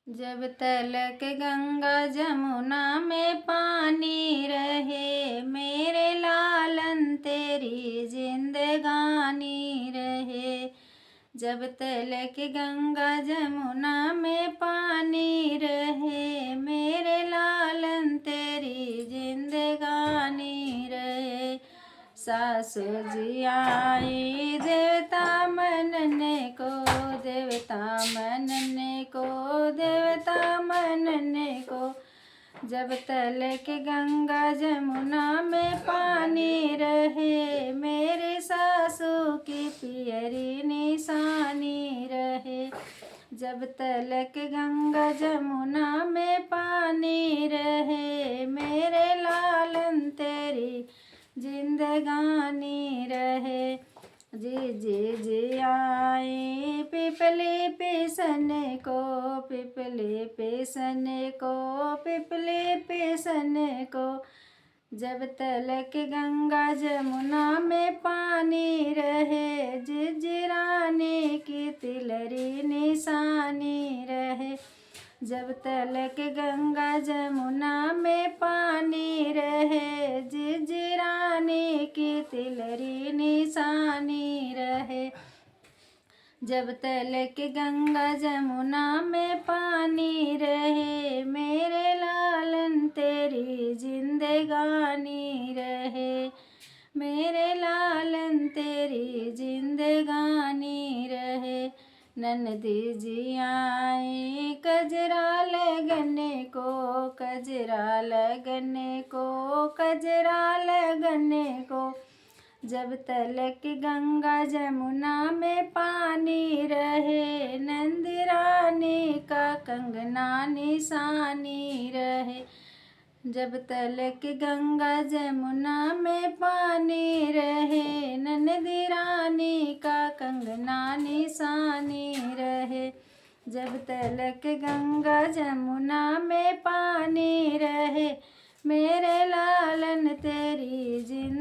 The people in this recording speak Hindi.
जब तलक गंगा जमुना में पानी रहे, मेरे लालन तेरी जिंदगानी रहे। जब तलक गंगा जमुना में पानी रहे, मेरे लालन तेरी जिंदगानी रहे। सासु जी आई देवता मनने को, देवता मनने को, देवता मनने को। जब तलक गंगा जमुना में पानी रहे, मेरे सासू की पियरी निशानी रहे। जब तलक गंगा जमुना में पानी रहे, मेरे लालन तेरी जिंदगानी रहे। जी जी जी आए पिपली पिसने को, पिपली पिसने को, पिपली पिसने को। जब तलक गंगा जमुना में पानी रहे, जिजराने की तिलरी निशानी रहे। जब तलक गंगा जमुना में पानी रहे, जिजराने की तिलरी निशानी रहे। जब तलक गंगा जमुना में पानी रहे, मेरे लालन तेरी जिंदगानी रहे। मेरे लालन तेरी जिंदगानी रहे। ननदी जी आई कजरा लगने को, कजरा लगने को, कजरा लगने को। जब तलक गंगा जमुना में पानी रहे, नंदरानी का कंगना निशानी रहे। जब तलक गंगा जमुना में पानी रहे, नंदी रानी का कंगना निशानी रहे। जब तलक गंगा जमुना में पानी रहे, मेरे लालन तेरी जिंदगानी